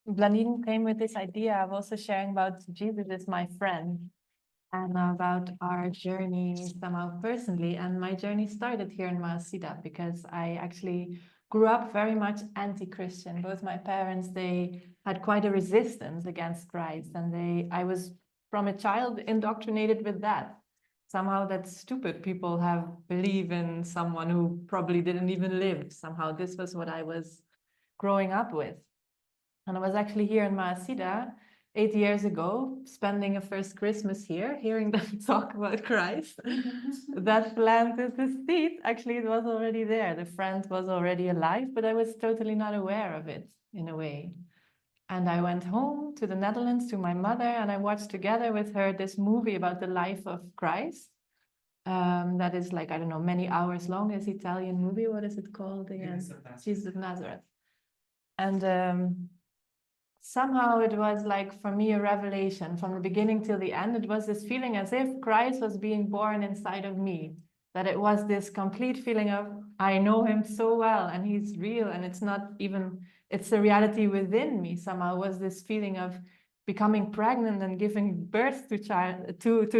Blanine came with this idea of also sharing about Jesus is my friend and about our journey somehow personally. And my journey started here in Mahasiddha because I actually grew up very much anti-Christian. Both my parents, they had quite a resistance against Christ, and I was from a child indoctrinated with that. Somehow that stupid people have believe in someone who probably didn't even live. Somehow this was what I was growing up with. And I was actually here in Mahasiddha 8 years ago, spending a first Christmas here, hearing them talk about Christ. That planted the seed. Actually, it was already there. The friend was already alive, but I was totally not aware of it in a way. And I went home to the Netherlands to my mother, and I watched together with her this movie about the life of Christ. That is like, I don't know, many hours long. This Italian movie. What is it called again? Jesus of Nazareth. And somehow it was like, for me, a revelation from the beginning till the end. It was this feeling as if Christ was being born inside of me, that it was this complete feeling of, I know him so well and he's real, and it's not even, it's the reality within me. Somehow was this feeling of becoming pregnant and giving birth to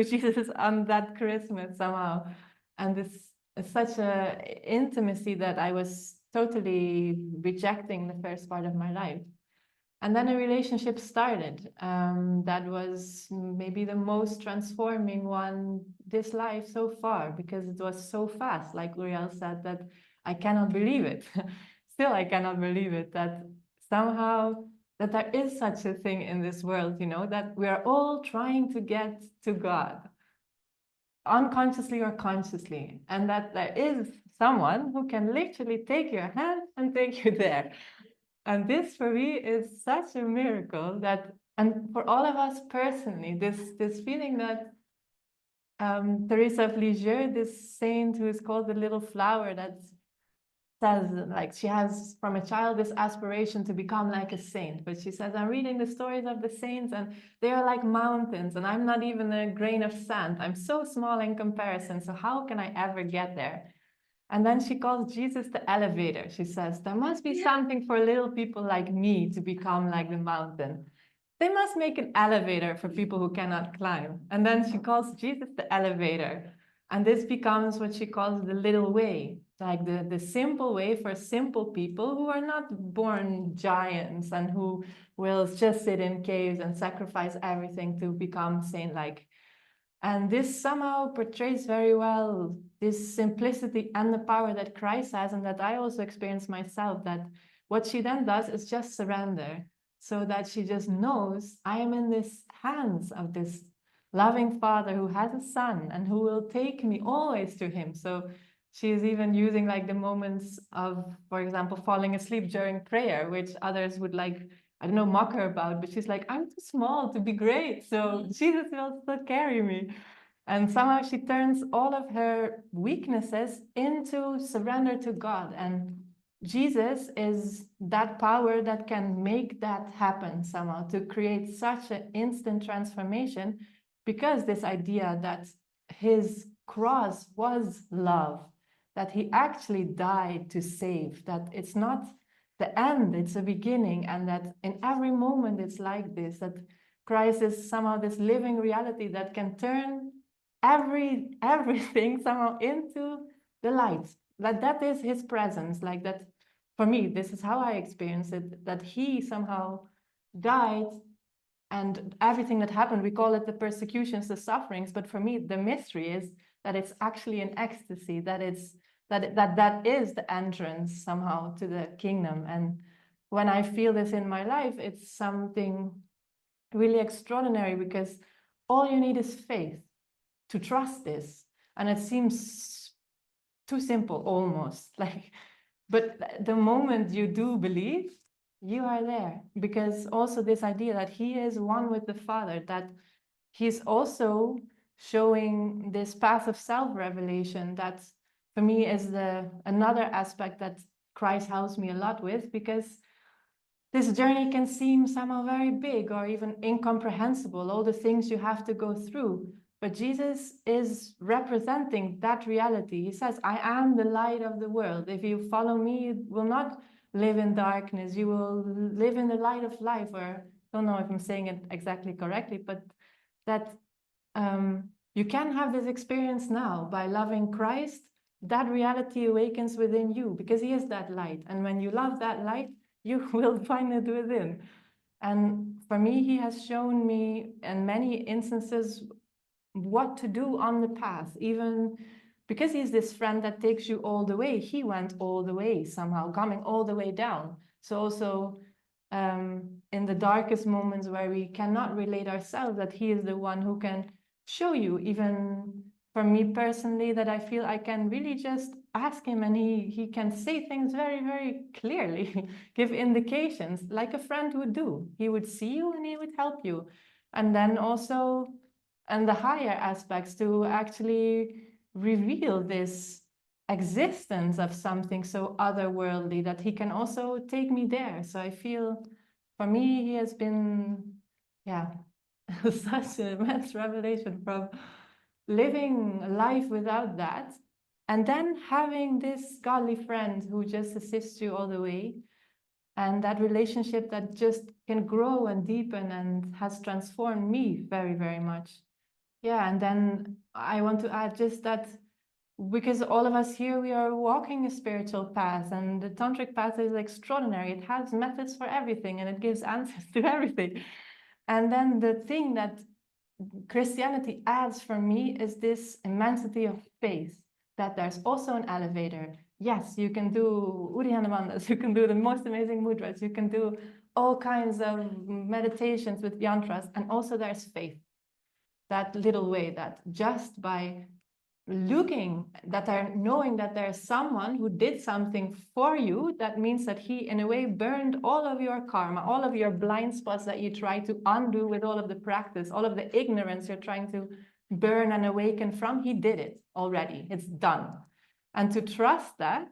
Jesus on that Christmas somehow. And this is such a intimacy that I was totally rejecting the first part of my life. And then a relationship started that was maybe the most transforming one this life so far, because it was so fast, like Uriel said, that I cannot believe it. Still, I cannot believe it, that somehow that there is such a thing in this world, you know, that we are all trying to get to God, unconsciously or consciously, and that there is someone who can literally take your hand and take you there. And this for me is such a miracle that, and for all of us personally, this feeling that Therese of Lisieux, this saint who is called the little flower, that says, like, she has from a child this aspiration to become like a saint, but she says, I'm reading the stories of the saints and they are like mountains and I'm not even a grain of sand. I'm so small in comparison, so how can I ever get there? And then she calls Jesus the elevator. She says, there must be something for little people like me to become like the mountain. They must make an elevator for people who cannot climb. And then she calls Jesus the elevator. And this becomes what she calls the little way, like the simple way for simple people who are not born giants and who will just sit in caves and sacrifice everything to become saint-like. And this somehow portrays very well this simplicity and the power that Christ has, and that I also experience myself, that what she then does is just surrender, so that she just knows, I am in this hands of this loving Father who has a son and who will take me always to him. So she's even using like the moments of, for example, falling asleep during prayer, which others would like, I don't know, mock her about, but she's like, I'm too small to be great, so Jesus will still carry me. And somehow she turns all of her weaknesses into surrender to God. And Jesus is that power that can make that happen somehow, to create such an instant transformation, because this idea that his cross was love, that he actually died to save, that it's not the end, it's a beginning, and that in every moment it's like this, that Christ is somehow this living reality that can turn everything somehow into the light. That is his presence, like that. For me, this is how I experience it, that he somehow died, and everything that happened, we call it the persecutions, the sufferings, but for me the mystery is that it's actually an ecstasy, that it's that is the entrance somehow to the kingdom. And when I feel this in my life, it's something really extraordinary, because all you need is faith to trust this. And it seems too simple almost, like, but the moment you do believe, you are there. Because also this idea that he is one with the Father, that he's also showing this path of self-revelation, that for me is another aspect that Christ helps me a lot with, because this journey can seem somehow very big or even incomprehensible, all the things you have to go through. But Jesus is representing that reality. He says, I am the light of the world. If you follow me, you will not live in darkness, you will live in the light of life, or I don't know if I'm saying it exactly correctly, but that you can have this experience now by loving Christ. That reality awakens within you because he is that light. And when you love that light, you will find it within. And for me, he has shown me in many instances what to do on the path, even because he's this friend that takes you all the way. He went all the way somehow, coming all the way down. So also in the darkest moments where we cannot relate ourselves, that he is the one who can show you, even for me personally, that I feel I can really just ask him and he can say things very, very clearly, give indications like a friend would do. He would see you and he would help you. And then also, and the higher aspects to actually reveal this existence of something so otherworldly that he can also take me there. So I feel for me, he has been, yeah, such an immense revelation from living life without that, and then having this godly friend who just assists you all the way, and that relationship that just can grow and deepen and has transformed me very, very much. Yeah, and then I want to add just that because all of us here, we are walking a spiritual path, and the tantric path is extraordinary. It has methods for everything and it gives answers to everything. And then the thing that Christianity adds for me is this immensity of faith, that there's also an elevator. Yes, you can do Udiyanabandas, you can do the most amazing mudras, you can do all kinds of meditations with yantras, and also there's faith. That little way that just by looking, knowing that there's someone who did something for you, that means that he in a way burned all of your karma, all of your blind spots that you try to undo with all of the practice, all of the ignorance you're trying to burn and awaken from. He did it already. It's done. And to trust that,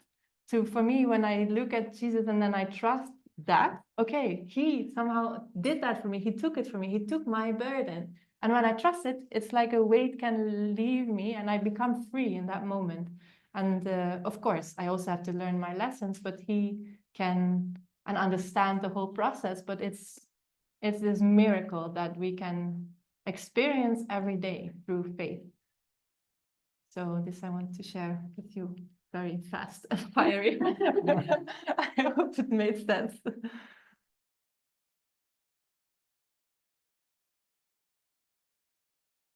for me, when I look at Jesus and then I trust that, okay, he somehow did that for me. He took it for me. He took my burden. And when I trust it, it's like a weight can leave me and I become free in that moment. And of course, I also have to learn my lessons, but he can and understand the whole process. But it's this miracle that we can experience every day through faith. So this I want to share with you very fast and fiery. I hope it made sense.